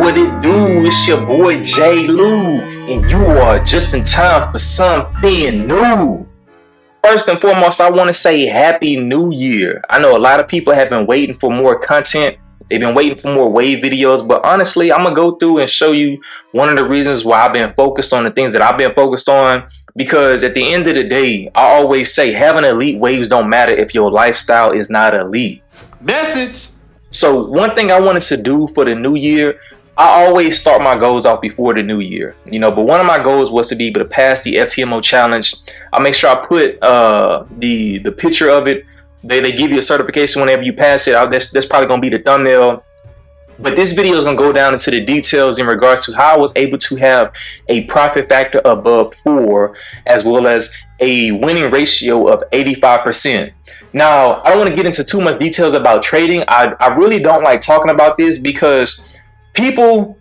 what it do? It's your boy J. Lou, and you are just in time for something new. First and foremost, I want to say Happy New Year. I know a lot of people have been waiting for more content. They've been waiting for more wave videos, but honestly, I'm going to go through and show you one of the reasons why I've been focused on the things that I've been focused on. Because at the end of the day, I always say having elite waves don't matter if your lifestyle is not elite. Message. So one thing I wanted to do for the new year, I always start my goals off before the new year, but one of my goals was to be able to pass the FTMO challenge. I'll make sure I put the picture of it. They give you a certification whenever you pass it. That's probably going to be the thumbnail. But this video is going to go down into the details in regards to how I was able to have a profit factor above 4, as well as a winning ratio of 85%. Now, I don't want to get into too much details about trading. I really don't like talking about this because people,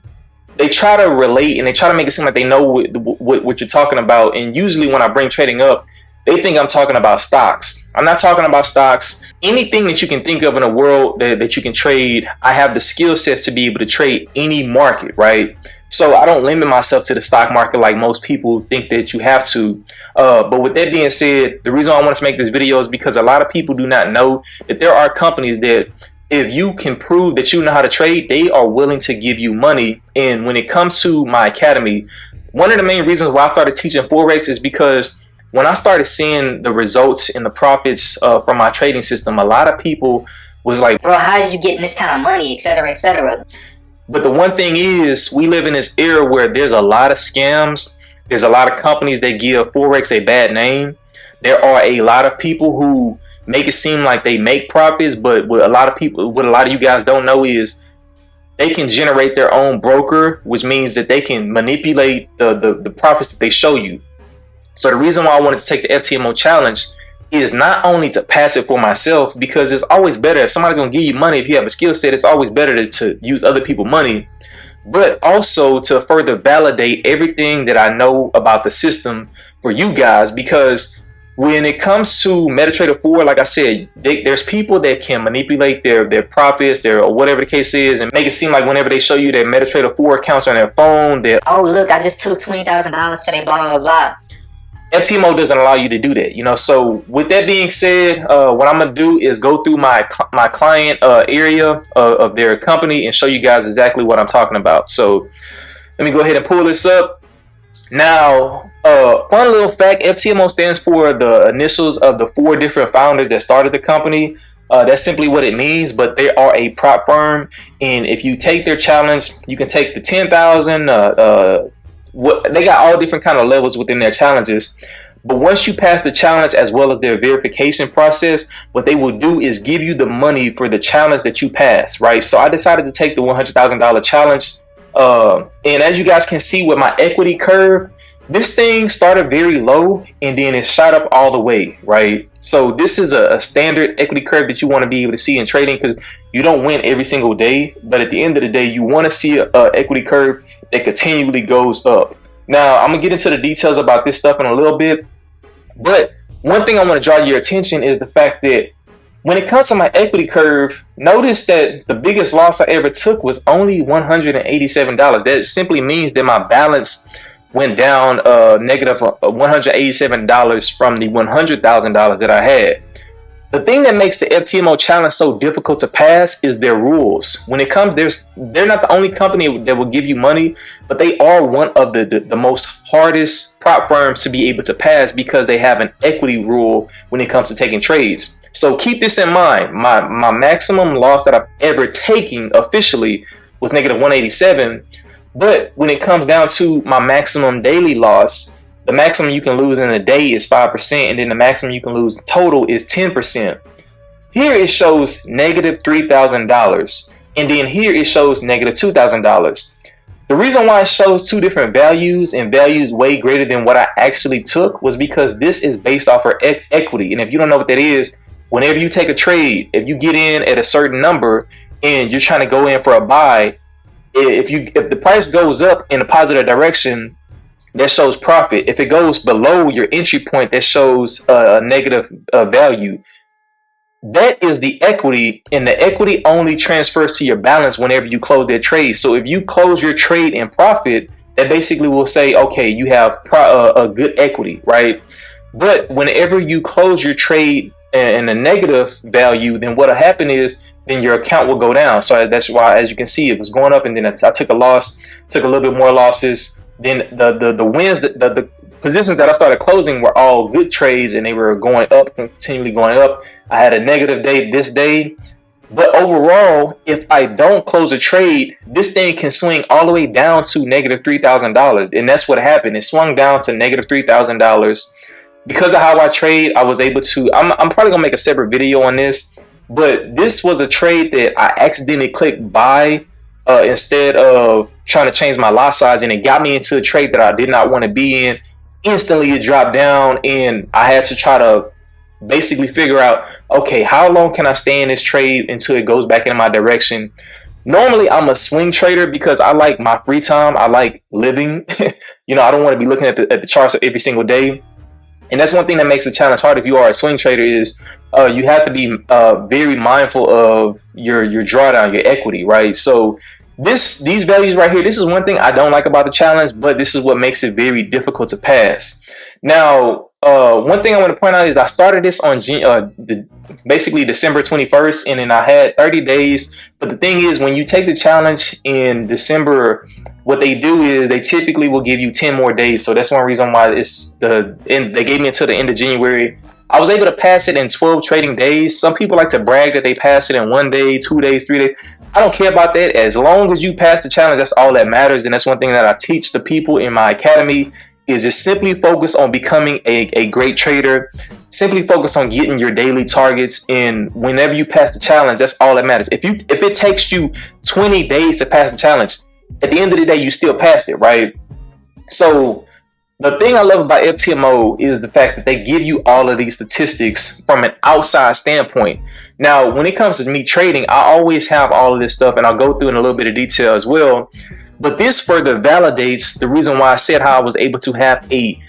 they try to relate and they try to make it seem like they know what you're talking about. And usually when I bring trading up, they think I'm talking about stocks. I'm not talking about stocks. Anything that you can think of in a world that you can trade, I have the skill sets to be able to trade any market, right? So I don't limit myself to the stock market like most people think that you have to. But with that being said, the reason I want to make this video is because a lot of people do not know that there are companies that if you can prove that you know how to trade, they are willing to give you money. And when it comes to my academy, one of the main reasons why I started teaching Forex is because when I started seeing the results and the profits from my trading system, a lot of people was like, bro, how did you get this kind of money, etc., etc. But the one thing is, we live in this era where there's a lot of scams. There's a lot of companies that give Forex a bad name. There are a lot of people who make it seem like they make profits, but what a lot of you guys don't know is they can generate their own broker, which means that they can manipulate the profits that they show you. So the reason why I wanted to take the FTMO challenge is not only to pass it for myself, because it's always better if somebody's going to give you money. If you have a skill set, it's always better to use other people's money, but also to further validate everything that I know about the system for you guys. Because when it comes to MetaTrader 4, like I said, there's people that can manipulate their profits, or whatever the case is, and make it seem like whenever they show you their MetaTrader 4 accounts on their phone, that, oh, look, I just took $20,000 today, blah, blah, blah. FTMO doesn't allow you to do that, So with that being said, what I'm gonna do is go through my client area of their company and show you guys exactly what I'm talking about. So let me go ahead and pull this up. Now, fun little fact: FTMO stands for the initials of the 4 different founders that started the company. That's simply what it means. But they are a prop firm, and if you take their challenge, you can take the 10,000. They got all different kind of levels within their challenges, but once you pass the challenge as well as their verification process, what they will do is give you the money for the challenge that you pass, right? So I decided to take the $100,000 challenge, and as you guys can see with my equity curve, this thing started very low and then it shot up all the way, right? So this is a standard equity curve that you want to be able to see in trading, because you don't win every single day, but at the end of the day, you want to see a equity curve that continually goes up. Now, I'm gonna get into the details about this stuff in a little bit, but one thing I want to draw your attention is the fact that when it comes to my equity curve, notice that the biggest loss I ever took was only $187. That simply means that my balance went down negative $187 from the $100,000 that I had. The thing that makes the FTMO challenge so difficult to pass is their rules. When it comes, they're not the only company that will give you money, but they are one of the most hardest prop firms to be able to pass, because they have an equity rule when it comes to taking trades. So keep this in mind. My maximum loss that I've ever taken officially was negative 187. But when it comes down to my maximum daily loss, the maximum you can lose in a day is 5%, and then the maximum you can lose total is 10%. Here it shows negative $3,000, and then here it shows negative $2,000. The reason why it shows 2 different values and values way greater than what I actually took was because this is based off of equity. And if you don't know what that is, whenever you take a trade, if you get in at a certain number and you're trying to go in for a buy, if the price goes up in a positive direction, that shows profit. If it goes below your entry point, that shows a negative value. that is the equity, and the equity only transfers to your balance whenever you close that trade. So if you close your trade in profit, that basically will say, okay, you have a good equity, right? But whenever you close your trade in a negative value, then what'll happen is then your account will go down. So that's why, as you can see, it was going up, and then I took a loss, took a little bit more losses. Then the wins, the positions that I started closing were all good trades, and they were going up, continually going up. I had a negative day this day, but overall, if I don't close a trade, this thing can swing all the way down to negative $3,000, and that's what happened. It swung down to negative $3,000. Because of how I trade, I was able to, I'm probably gonna make a separate video on this, but this was a trade that I accidentally clicked buy instead of trying to change my lot size, and it got me into a trade that I did not want to be in. Instantly it dropped down, and I had to try to basically figure out, okay, how long can I stay in this trade until it goes back in my direction. Normally I'm a swing trader because I like my free time. I like living. You know, I don't want to be looking at the charts every single day. And that's one thing that makes the challenge hard if you are a swing trader is you have to be very mindful of your drawdown, your equity, right? So these values right here, this is one thing I don't like about the challenge, but this is what makes it very difficult to pass. Now, one thing I want to point out is I started this on basically December 21st, and then I had 30 days. But the thing is, when you take the challenge in December, what they do is they typically will give you 10 more days. So that's one reason why they gave me until the end of January. I was able to pass it in 12 trading days. Some people like to brag that they pass it in 1 day, 2 days, 3 days. I don't care about that. As long as you pass the challenge, that's all that matters. And that's one thing that I teach the people in my academy is just simply focus on becoming a great trader. Simply focus on getting your daily targets, and whenever you pass the challenge, that's all that matters. If it takes you 20 days to pass the challenge, at the end of the day, you still passed it, right? So the thing I love about FTMO is the fact that they give you all of these statistics from an outside standpoint. Now, when it comes to me trading, I always have all of this stuff, and I'll go through in a little bit of detail as well. But this further validates the reason why I said how I was able to have a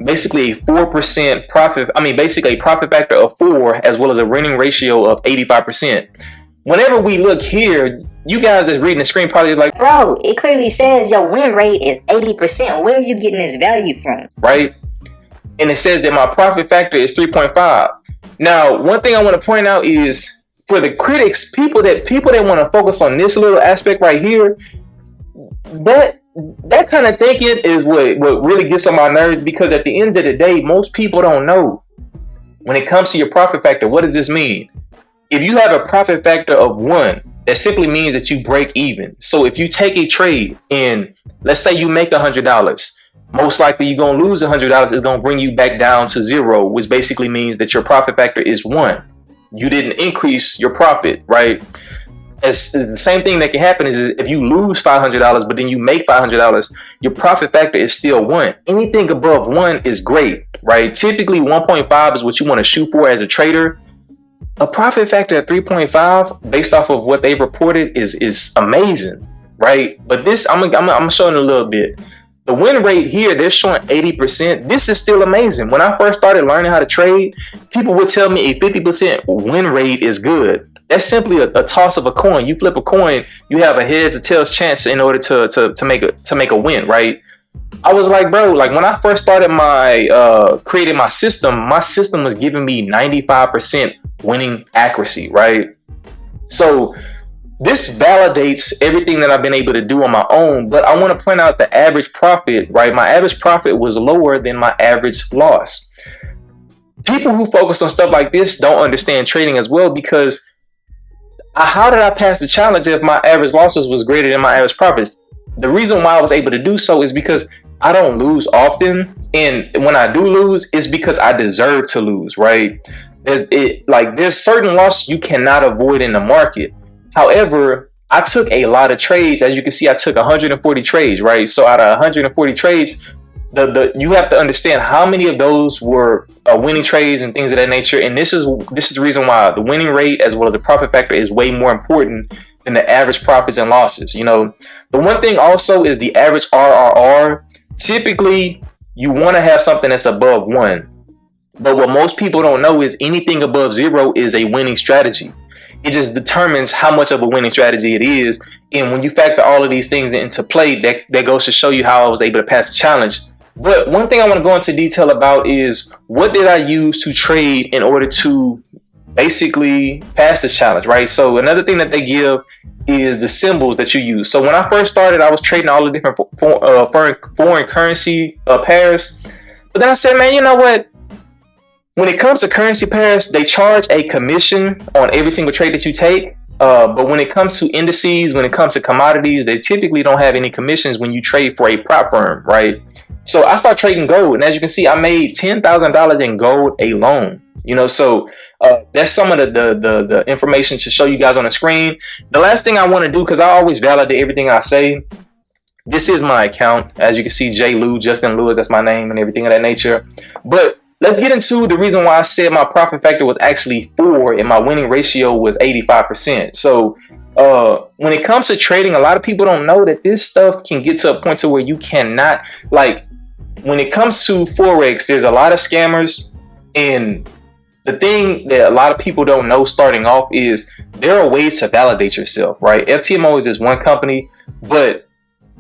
basically a 4% profit. I mean, basically a profit factor of 4, as well as a winning ratio of 85%. Whenever we look here, you guys that's reading the screen probably like, bro, it clearly says your win rate is 80%. Where are you getting this value from? Right? And it says that my profit factor is 3.5. Now, one thing I want to point out is for the critics, people that want to focus on this little aspect right here, that kind of thinking is what really gets on my nerves, because at the end of the day, most people don't know. When it comes to your profit factor, what does this mean? If you have a profit factor of 1, that simply means that you break even. So if you take a trade and let's say you make $100, most likely you're going to lose $100. It's going to bring you back down to 0, which basically means that your profit factor is 1. You didn't increase your profit, right? It's the same thing that can happen is if you lose $500, but then you make $500, your profit factor is still 1. Anything above 1 is great, right? Typically 1.5 is what you want to shoot for as a trader. A profit factor at 3.5 based off of what they've reported is amazing, right? But this, I'm showing a little bit. The win rate here, they're showing 80%. This is still amazing. When I first started learning how to trade, people would tell me a 50% win rate is good. That's simply a toss of a coin. You flip a coin, you have a heads or tails chance in order to make a win, right? I was like, bro, like when I first started my creating my system was giving me 95% winning accuracy, right? So this validates everything that I've been able to do on my own. But I want to point out the average profit, right? My average profit was lower than my average loss. People who focus on stuff like this don't understand trading as well, because how did I pass the challenge if my average losses was greater than my average profits? The reason why I was able to do so is because I don't lose often. And when I do lose, it's because I deserve to lose, right? There's certain loss you cannot avoid in the market. However, I took a lot of trades. As you can see, I took 140 trades, right? So out of 140 trades, you have to understand how many of those were winning trades and things of that nature. And this is the reason why the winning rate as well as the profit factor is way more important than the average profits and losses. You know, the one thing also is the average RRR. Typically, you want to have something that's above 1. But what most people don't know is anything above 0 is a winning strategy. It just determines how much of a winning strategy it is. And when you factor all of these things into play, that goes to show you how I was able to pass the challenge. But one thing I want to go into detail about is what did I use to trade in order to basically pass this challenge, right? So another thing that they give is the symbols that you use. So when I first started, I was trading all the different foreign currency pairs. But then I said, man, you know what? When it comes to currency pairs, they charge a commission on every single trade that you take. But when it comes to indices, when it comes to commodities, they typically don't have any commissions when you trade for a prop firm, right? So I started trading gold, and as you can see, I made $10,000 in gold alone. You know, so that's some of the information to show you guys on the screen. The last thing I want to do, because I always validate everything I say. This is my account, as you can see, J. Lou, Justin Lewis, that's my name and everything of that nature. But let's get into the reason why I said my profit factor was actually 4 and my winning ratio was 85%. So when it comes to trading, a lot of people don't know that this stuff can get to a point to where you cannot, like, when it comes to Forex, there's a lot of scammers. And the thing that a lot of people don't know starting off is there are ways to validate yourself, right? FTMO is just one company, but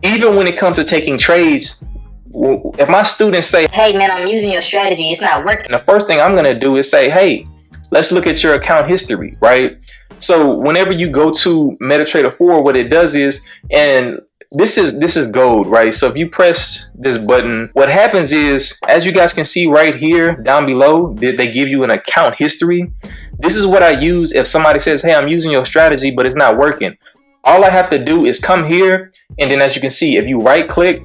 even when it comes to taking trades, if my students say, hey man, I'm using your strategy, it's not working, the first thing I'm going to do is say, hey, let's look at your account history, right? So whenever you go to MetaTrader 4, what it does is, and this is gold, right? So if you press this button, what happens is, as you guys can see right here down below, they give you an account history. This is what I use if somebody says, hey, I'm using your strategy, but it's not working. All I have to do is come here, and then as you can see, if you right click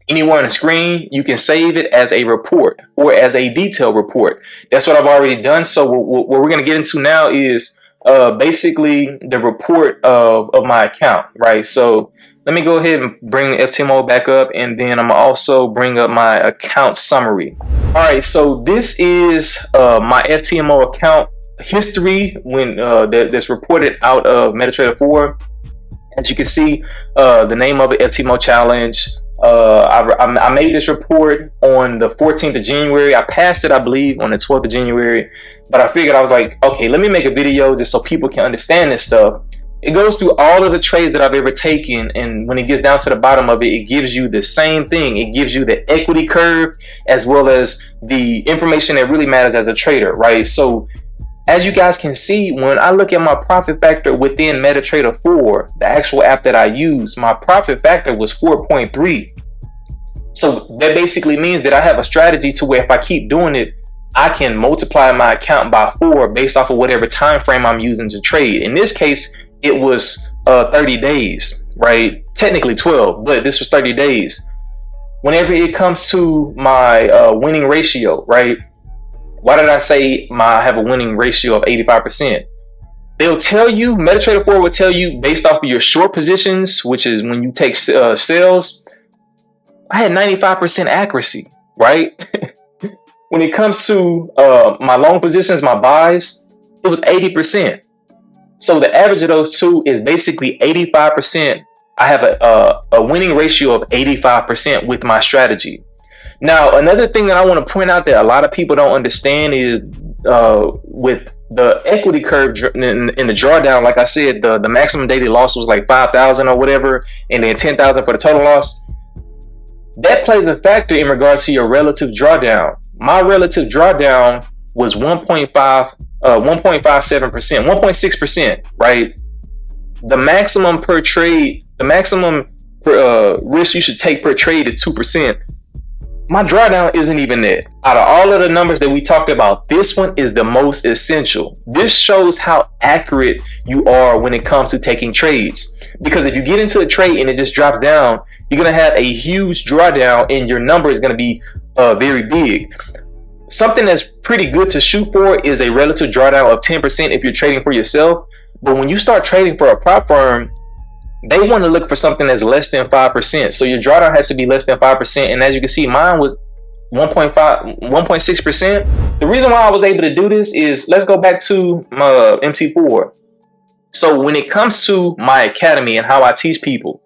anywhere on the screen, you can save it as a report or as a detailed report. That's what I've already done. So what we're going to get into now is basically the report of my account, right? So let me go ahead and bring the FTMO back up, and then I'm also bring up my account summary. All right, so this is my FTMO account history when that's reported out of MetaTrader 4. As you can see, the name of it, FTMO challenge. I made this report on the 14th of January. I passed it, I believe, on the 12th of January. But I figured, I was like, okay, let me make a video just so people can understand this stuff. It goes through all of the trades that I've ever taken, and when it gets down to the bottom of it, it gives you the same thing. It gives you the equity curve as well as the information that really matters as a trader, right? So as you guys can see, when I look at my profit factor within MetaTrader 4, the actual app that I use, my profit factor was 4.3. So that basically means that I have a strategy to where if I keep doing it, I can multiply my account by 4 based off of whatever time frame I'm using to trade. In this case, it was 30 days, right? Technically 12, but this was 30 days. Whenever it comes to my winning ratio, right? Why did I say I have a winning ratio of 85%? They'll tell you, MetaTrader 4 will tell you based off of your short positions, which is when you take sales. I had 95% accuracy, right? When it comes to my long positions, my buys, it was 80%. So the average of those two is basically 85%. I have a winning ratio of 85% with my strategy. Now, another thing that I want to point out that a lot of people don't understand is with the equity curve in the drawdown, like I said, the maximum daily loss was like 5,000 or whatever, and then 10,000 for the total loss. That plays a factor in regards to your relative drawdown. My relative drawdown was 1.57%, 1.6%, right? The maximum per trade, the maximum risk you should take per trade is 2%. My drawdown isn't even that. Out of all of the numbers that we talked about, this one is the most essential. This shows how accurate you are when it comes to taking trades. Because if you get into a trade and it just drops down, you're going to have a huge drawdown and your number is going to be very big. Something that's pretty good to shoot for is a relative drawdown of 10% if you're trading for yourself. But when you start trading for a prop firm, they want to look for something that's less than 5%. So your drawdown has to be less than 5%. And as you can see, mine was 1.6%. The reason why I was able to do this is, let's go back to my MT4. So when it comes to my academy and how I teach people,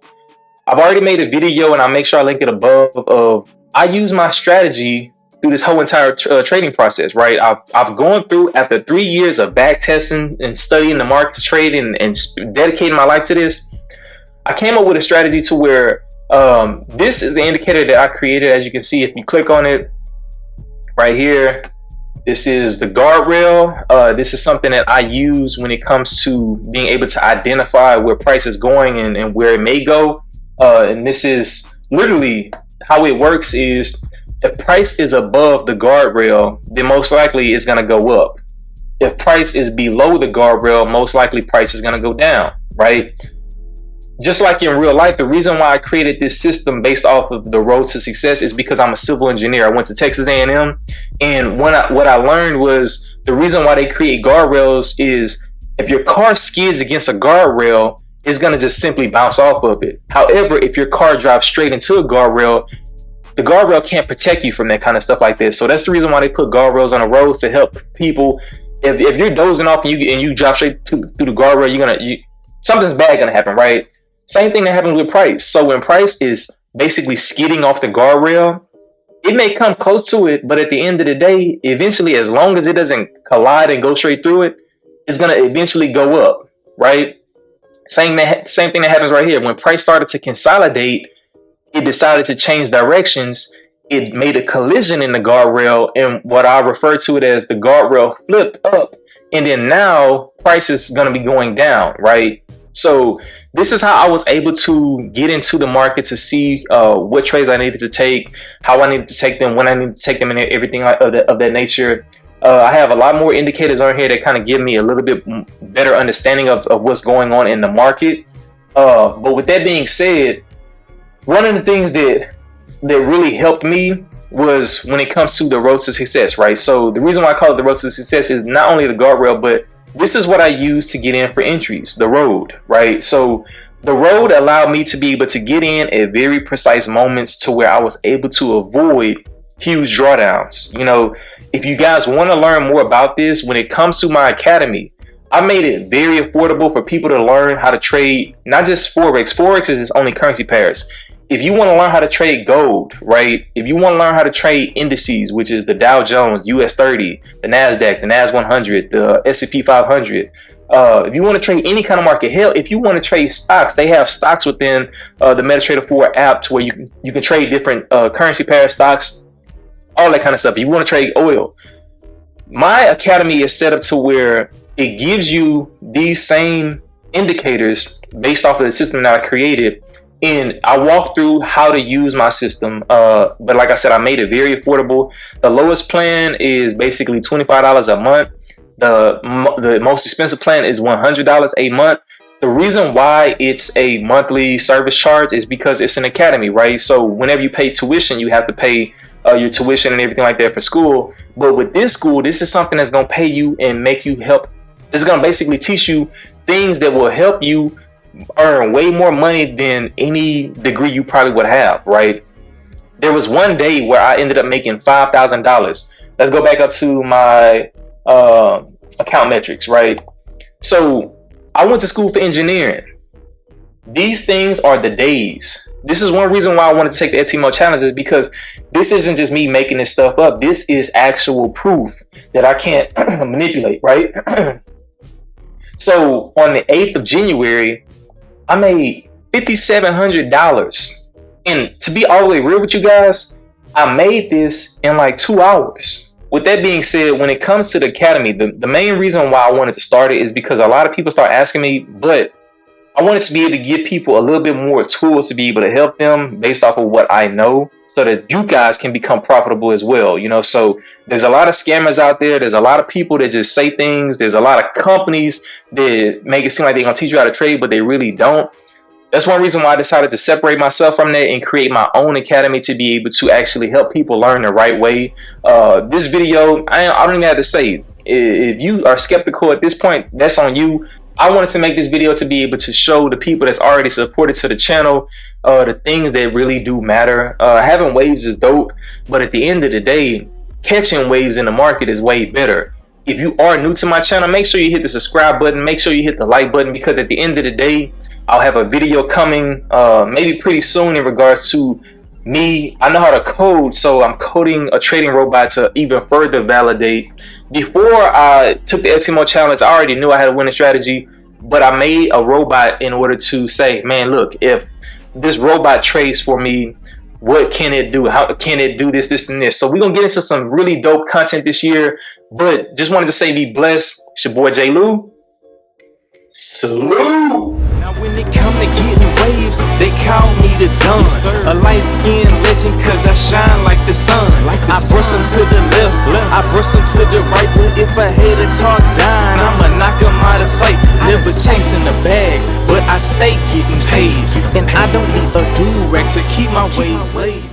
I've already made a video and I'll make sure I link it above of, I use my strategy through this whole entire trading process, right? I've gone through, after 3 years of back testing and studying the markets, trading, and dedicating my life to this, I came up with a strategy to where this is the indicator that I created. As you can see, if you click on it right here, this is the guardrail. This is something that I use when it comes to being able to identify where price is going and where it may go. And this is literally how it works is, if price is above the guardrail, then most likely it's going to go up. If price is below the guardrail, most likely price is going to go down, right? Just like in real life, the reason why I created this system based off of the road to success is because I'm a civil engineer. I went to Texas A&M, and what I learned was the reason why they create guardrails is if your car skids against a guardrail, it's going to just simply bounce off of it. However, if your car drives straight into a guardrail, the guardrail can't protect you from that kind of stuff like this. So that's the reason why they put guardrails on the roads, to help people. If you're dozing off and you drive straight through the guardrail, something's bad going to happen, right? Same thing that happens with price. So when price is basically skidding off the guardrail, it may come close to it, but at the end of the day, eventually, as long as it doesn't collide and go straight through it, it's going to eventually go up, right? Same thing that happens right here. When price started to consolidate, it decided to change directions. It made a collision in the guardrail, and what I refer to it as the guardrail flipped up, and then now price is going to be going down, right? So this is how I was able to get into the market to see what trades I needed to take, how I needed to take them, when I needed to take them, and everything of that nature. I have a lot more indicators on here that kind of give me a little bit better understanding of what's going on in the market. But with that being said, one of the things that really helped me was when it comes to the road to success, right? So the reason why I call it the road to success is not only the guardrail, but this is what I use to get in for entries, the road, right? So the road allowed me to be able to get in at very precise moments to where I was able to avoid huge drawdowns. You know, if you guys want to learn more about this, when it comes to my academy, I made it very affordable for people to learn how to trade, not just Forex. Forex is only currency pairs. If you want to learn how to trade gold, right? If you want to learn how to trade indices, which is the Dow Jones, US 30, the NASDAQ, the NAS 100, the S&P 500. If you want to trade any kind of market, hell, if you want to trade stocks, they have stocks within the MetaTrader 4 app to where you can trade different currency pair stocks, all that kind of stuff. If you want to trade oil, my academy is set up to where it gives you these same indicators based off of the system that I created. And I walk through how to use my system. But like I said, I made it very affordable. The lowest plan is basically $25 a month. The most expensive plan is $100 a month. The reason why it's a monthly service charge is because it's an academy, right? So whenever you pay tuition, you have to pay your tuition and everything like that for school. But with this school, this is something that's going to pay you and make you help. It's going to basically teach you things that will help you earn way more money than any degree you probably would have, right? There was one day where I ended up making $5,000. Let's go back up to my account metrics, right? So I went to school for engineering. These things are the days. This is one reason why I wanted to take the FTMO challenge, is because this isn't just me making this stuff up. This is actual proof that I can't manipulate, right? So on the 8th of January, I made $5,700. And to be all the way real with you guys, I made this in like 2 hours. With that being said, when it comes to the academy, the main reason why I wanted to start it is because a lot of people start asking me, but I wanted to be able to give people a little bit more tools to be able to help them based off of what I know, so that you guys can become profitable as well. You know, so there's a lot of scammers out there. There's a lot of people that just say things. There's a lot of companies that make it seem like they're going to teach you how to trade, but they really don't. That's one reason why I decided to separate myself from that and create my own academy to be able to actually help people learn the right way. This video, I don't even have to say, if you are skeptical at this point, that's on you. I wanted to make this video to be able to show the people that's already supported to the channel the things that really do matter. Having waves is dope, but at the end of the day, catching waves in the market is way better. If you are new to my channel, make sure you hit the subscribe button, make sure you hit the like button, because at the end of the day, I'll have a video coming maybe pretty soon in regards to I know how to code, so I'm coding a trading robot to even further validate. Before I took the FTMO challenge, I already knew I had a winning strategy, but I made a robot in order to say, man, look, if this robot trades for me, what can it do? How can it do this, this, and this? So we're gonna get into some really dope content this year, but just wanted to say be blessed. It's your boy J. Lou. Salute. Now when it come to getting waves, they call me the Don. A light-skinned legend cause I shine like the sun. I brush them to the left, I brush them to the right. But if I had to talk down, I'ma knock them out of sight. Never chasing the bag, but I stay getting paid. And I don't need a do-rag to keep my waves laid.